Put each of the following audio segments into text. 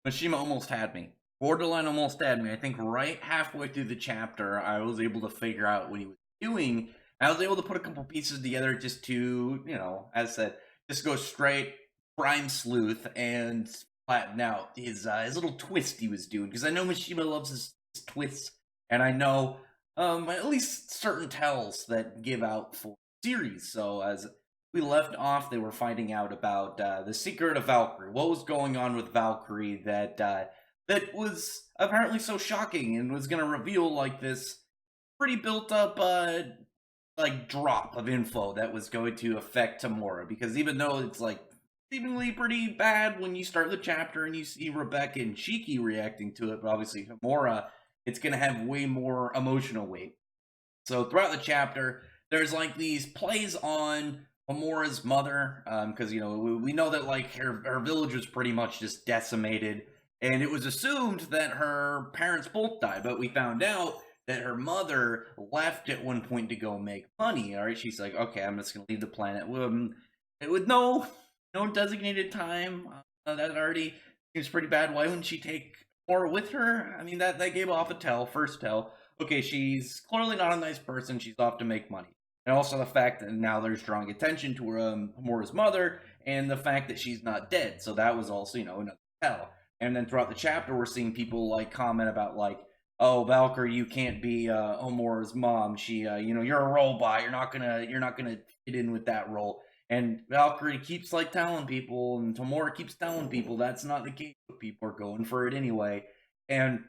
Mashima almost had me. Borderline almost had me. I think right halfway through the chapter, I was able to figure out what he was doing. I was able to put a couple pieces together just to, as I said, just go straight prime sleuth and flatten out his little twist he was doing. Because I know Mashima loves his twists, and I know at least certain tells that give out for series. So as we left off, they were finding out about the secret of Valkyrie. What was going on with Valkyrie that was apparently so shocking and was going to reveal like this pretty built up like drop of info that was going to affect Homura. Because even though it's like seemingly pretty bad when you start the chapter and you see Rebecca and Shiki reacting to it, but obviously Homura, it's going to have way more emotional weight. So throughout the chapter, there's like these plays on Homura's mother, because we know that like her village was pretty much just decimated, and it was assumed that her parents both died, but we found out that her mother left at one point to go make money. All right, she's like, okay, I'm just gonna leave the planet with no designated time. That already seems pretty bad. Why wouldn't she take more with her? I mean, that gave off a first tell. Okay, she's clearly not a nice person. She's off to make money. And also the fact that now there's drawing attention to her, Homura's mother, and the fact that she's not dead. So that was also, another tell. And then throughout the chapter, we're seeing people like comment about like, oh, Valkyrie, you can't be Homura's mom. She, you're a robot. You're not gonna fit in with that role. And Valkyrie keeps like telling people, and Homura keeps telling people that's not the case. But people are going for it anyway. And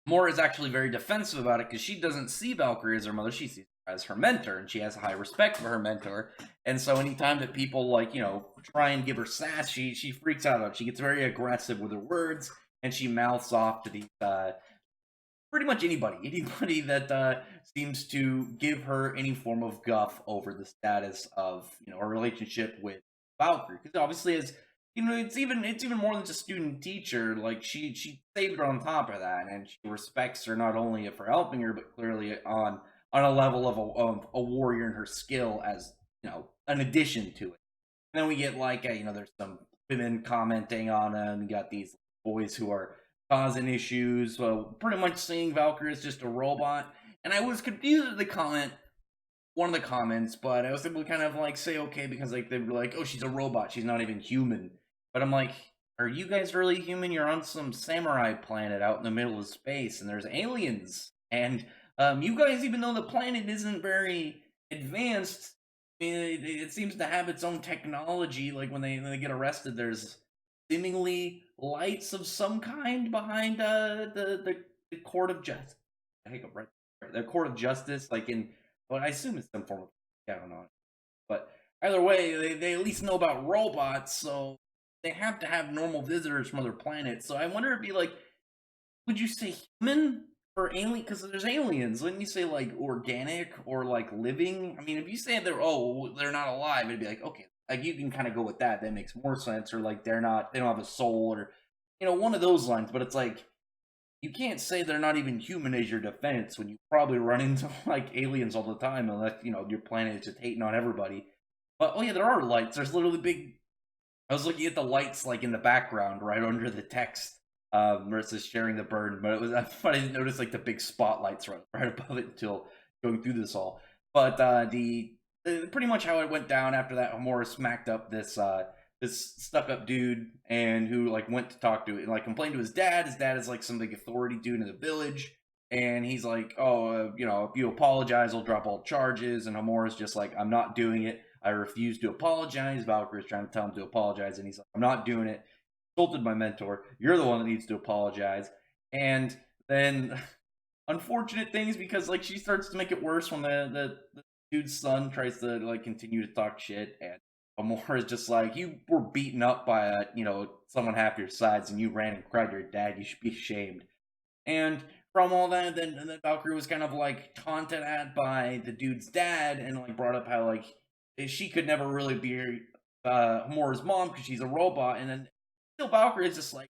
Homura is actually very defensive about it because she doesn't see Valkyrie as her mother. She sees her as her mentor, and she has a high respect for her mentor. And so anytime that people like, try and give her sass, she freaks out. She gets very aggressive with her words, and she mouths off to these pretty much anybody that seems to give her any form of guff over the status of her relationship with Valkyrie. Because obviously, as it's even more than just student teacher. Like she saved her on top of that, and she respects her not only for helping her, but clearly on a level of a warrior and her skill as an addition to it. And then we get like there's some women commenting on him. You got these boys who are causing issues, pretty much seeing Valkyrie as just a robot. And I was confused at one of the comments, but I was able to kind of like say okay because like they were like, oh, she's a robot, she's not even human. But I'm like, are you guys really human? You're on some samurai planet out in the middle of space, and there's aliens, and you guys, even though the planet isn't very advanced, I mean, it seems to have its own technology. Like when they get arrested, there's seemingly lights of some kind behind the court of justice. I think right, the court of justice, like in what I assume it's some form of, I don't know, but either way, they at least know about robots, so they have to have normal visitors from other planets. So I wonder if it'd be like, would you say human for alien? Because there's aliens. Wouldn't you say like organic or like living? I mean, if you say they're not alive, it'd be like okay, like you can kind of go with that. That makes more sense. Or like they don't have a soul, or one of those lines. But it's like you can't say they're not even human as your defense when you probably run into like aliens all the time, unless your planet is just hating on everybody. But oh yeah, there are lights. There's literally big. I was looking at the lights like in the background, right under the text, versus sharing the burden. But I didn't notice like the big spotlights right above it until going through this all. But the pretty much how it went down after that, Homura smacked up this stuck up dude, and who like went to talk to it and like complained to his dad. His dad is like some big authority dude in the village, and he's like, oh, if you apologize, I'll drop all charges. And Homura's just like, I'm not doing it. I refuse to apologize. Valkyrie's trying to tell him to apologize, and he's like, I'm not doing it. Insulted my mentor. You're the one that needs to apologize. And then unfortunate things, because like she starts to make it worse when the dude's son tries to like continue to talk shit, and Homura is just like, you were beaten up by someone half your size, and you ran and cried to your dad. You should be ashamed. And from all that, then Valkyrie was kind of like taunted at by the dude's dad, and like brought up how like she could never really be Homura's mom because she's a robot. And then still Valkyrie is just like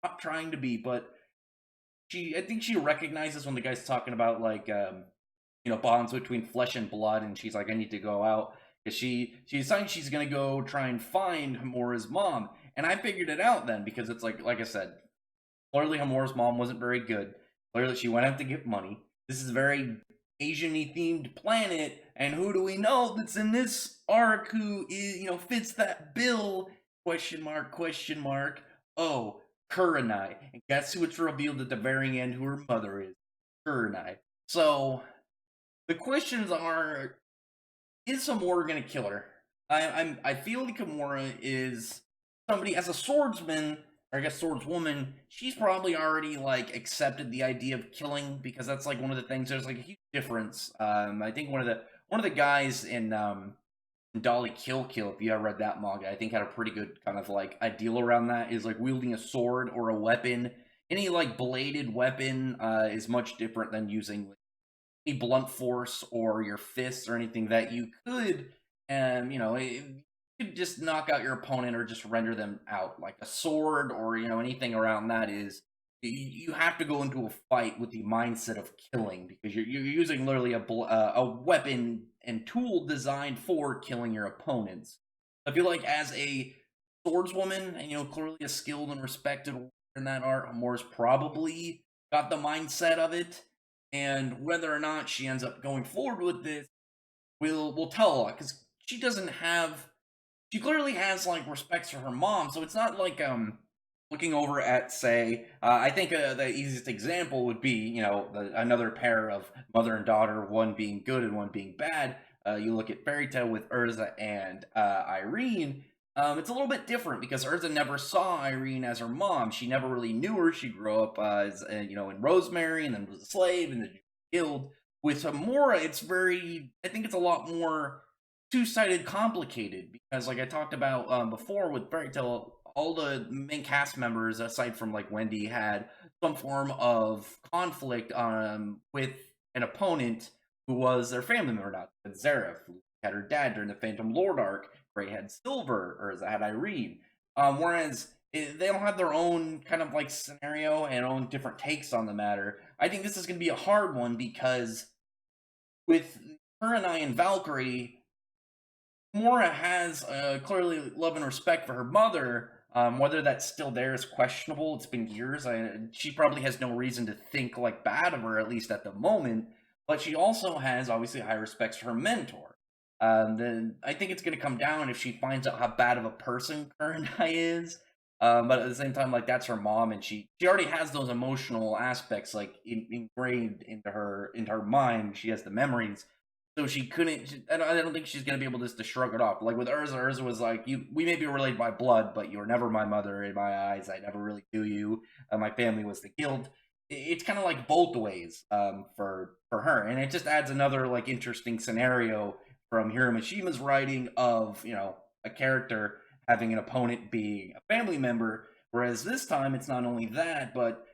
not trying to be, but I think she recognizes when the guy's talking about like bonds between flesh and blood, and she's like, I need to go out because she's saying she's gonna go try and find Homura's mom. And I figured it out then, because it's like I said, Clearly, Homura's mom wasn't very good. Clearly, she went out to get money. This is a very Asian-y themed planet, and who do we know that's in this arc who is, fits that bill? Question mark, question mark. Oh, Kurenai. And guess who it's revealed at the very end who her mother is? Kurenai. So, the questions are, is Homura gonna kill her? I feel like Homura is somebody as a swordsman, or I guess swordswoman. She's probably already like accepted the idea of killing because that's like one of the things. There's like a huge difference. I think one of the guys in Dolly Kill Kill, if you ever read that manga, I think had a pretty good kind of like ideal around that. Is like wielding a sword or a weapon. Any like bladed weapon is much different than using any blunt force or your fists or anything that you could, you could just knock out your opponent or just render them out. Like a sword or anything around that is you have to go into a fight with the mindset of killing because you're using literally a weapon and tool designed for killing your opponents. I feel like as a swordswoman and clearly a skilled and respected warrior in that art, Amore's probably got the mindset of it, and whether or not she ends up going forward with this will tell a lot because she clearly has like respects for her mom, so it's not like looking over at say I think the easiest example would be another pair of mother and daughter, one being good and one being bad. You look at Fairy Tail with Urza and Irene. It's a little bit different because Urza never saw Irene as her mom. She never really knew her. She grew up as in Rosemary and then was a slave and then killed. With Homura, I think it's a lot more two-sided complicated because like I talked about before with Fairy Tail, all the main cast members aside from like Wendy had some form of conflict with an opponent who was their family member. Not Zareth, who had her dad during the Phantom Lord arc. Gray had Silver, or had Irene. Whereas they don't have their own kind of like scenario and own different takes on the matter. I think this is going to be a hard one because with Kurenai and Valkyrie, Mora has clearly love and respect for her mother. Whether that's still there is questionable. It's been years. She probably has no reason to think like bad of her, at least at the moment. But she also has obviously high respects for her mentor. Then I think it's going to come down if she finds out how bad of a person Kurenai is. But at the same time, like that's her mom, and she already has those emotional aspects like ingrained into her mind. She has the memories, so she couldn't. I don't think she's going to be able just to shrug it off. Like with Urza was like, we may be related by blood, but you're never my mother in my eyes. I never really knew you. My family was the guild. It's kind of like both ways for her, and it just adds another like interesting scenario from Mashima's writing of a character having an opponent being a family member, whereas this time it's not only that, but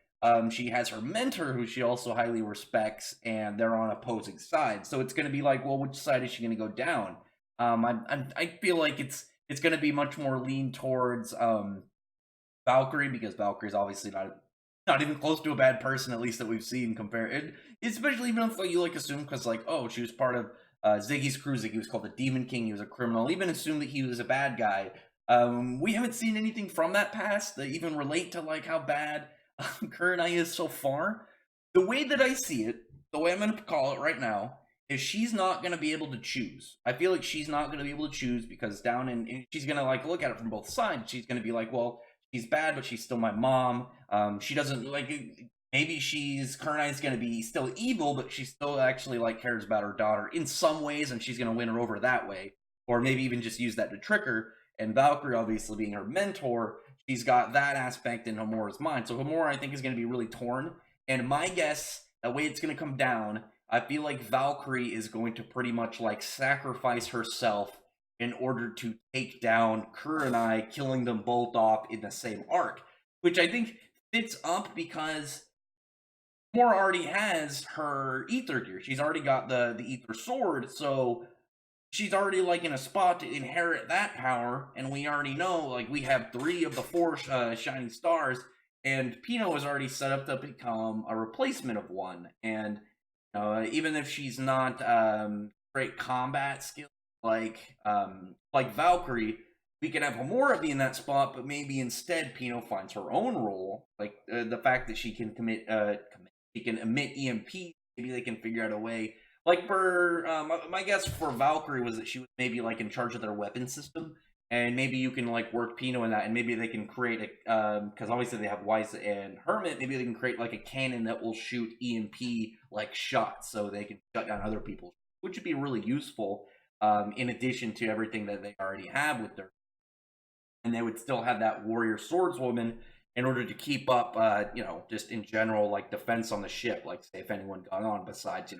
she has her mentor who she also highly respects, and they're on opposing sides. So it's going to be like, well, which side is she going to go down? I feel like it's going to be much more lean towards Valkyrie because Valkyrie's obviously not even close to a bad person, at least that we've seen compared. Especially even if you like assume because like she was part of Ziggy's crew. Ziggy was called the Demon King. He was a criminal. Even assume that he was a bad guy. We haven't seen anything from that past that even relate to like how bad Kurenai is so far. The way that I see it, the way I'm going to call it right now, is she's not going to be able to choose. I feel like she's not going to be able to choose because she's going to like look at it from both sides. She's going to be like, well, she's bad, but she's still my mom. She doesn't like. Maybe Kurenai's going to be still evil, but she still actually like cares about her daughter in some ways, and she's going to win her over that way. Or maybe even just use that to trick her. And Valkyrie, obviously being her mentor, she's got that aspect in Homura's mind. So Homura, I think, is going to be really torn. And my guess, the way it's going to come down, I feel like Valkyrie is going to pretty much like sacrifice herself in order to take down Kurenai, killing them both off in the same arc. Which I think fits up because Homura already has her ether gear. She's already got the ether sword, so she's already like in a spot to inherit that power. And we already know, like, we have 3 of the 4 shining stars, and Pino is already set up to become a replacement of one. And even if she's not great combat skill like Valkyrie, we could have Homura be in that spot, but maybe instead Pino finds her own role, like the fact that she can she can emit EMP. Maybe they can figure out a way. Like for my guess for Valkyrie was that she was maybe like in charge of their weapon system, and maybe you can like work Pino in that, and maybe they can create a because obviously they have Weiss and Hermit. Maybe they can create like a cannon that will shoot EMP like shots, so they can shut down other people, which would be really useful. In addition to everything that they already have with their, and they would still have that warrior swordswoman in order to keep up, just in general, like defense on the ship. Like, say, if anyone got on, besides,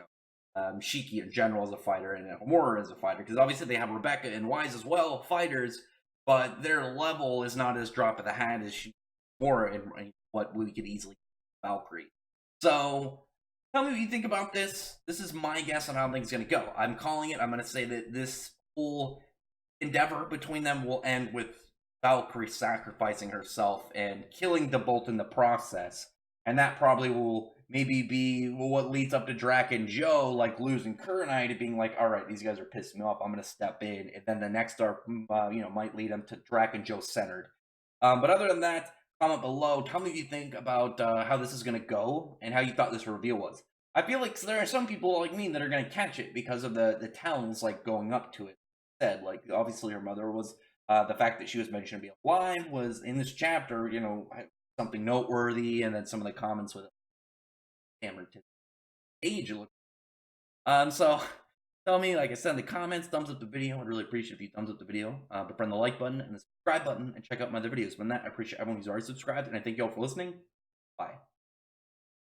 Shiki in general as a fighter and Homura as a fighter, because obviously they have Rebecca and Wise as well, fighters, but their level is not as drop of the hat as Homura and what we could easily Valkyrie. So, tell me what you think about this. This is my guess on how things going to go. I'm calling it. I'm going to say that this whole endeavor between them will end with Valkyrie sacrificing herself and killing the Bolt in the process. And that probably will maybe be what leads up to Drac and Joe, like losing Kurnai to being like, all right, these guys are pissing me off. I'm going to step in. And then the next arc, might lead them to Drac and Joe centered. But other than that, comment below. Tell me what you think about how this is going to go and how you thought this reveal was. I feel like there are some people like me that are going to catch it because of the towns like going up to it. Said like obviously her mother was the fact that she was mentioned to be alive was in this chapter, something noteworthy, and then some of the comments with Cameron to age. So tell me, like I said in the comments, thumbs up the video. I'd really appreciate if you thumbs up the video, but press the like button and the subscribe button and check out my other videos. When that, I appreciate everyone who's already subscribed, and I thank you all for listening. Bye.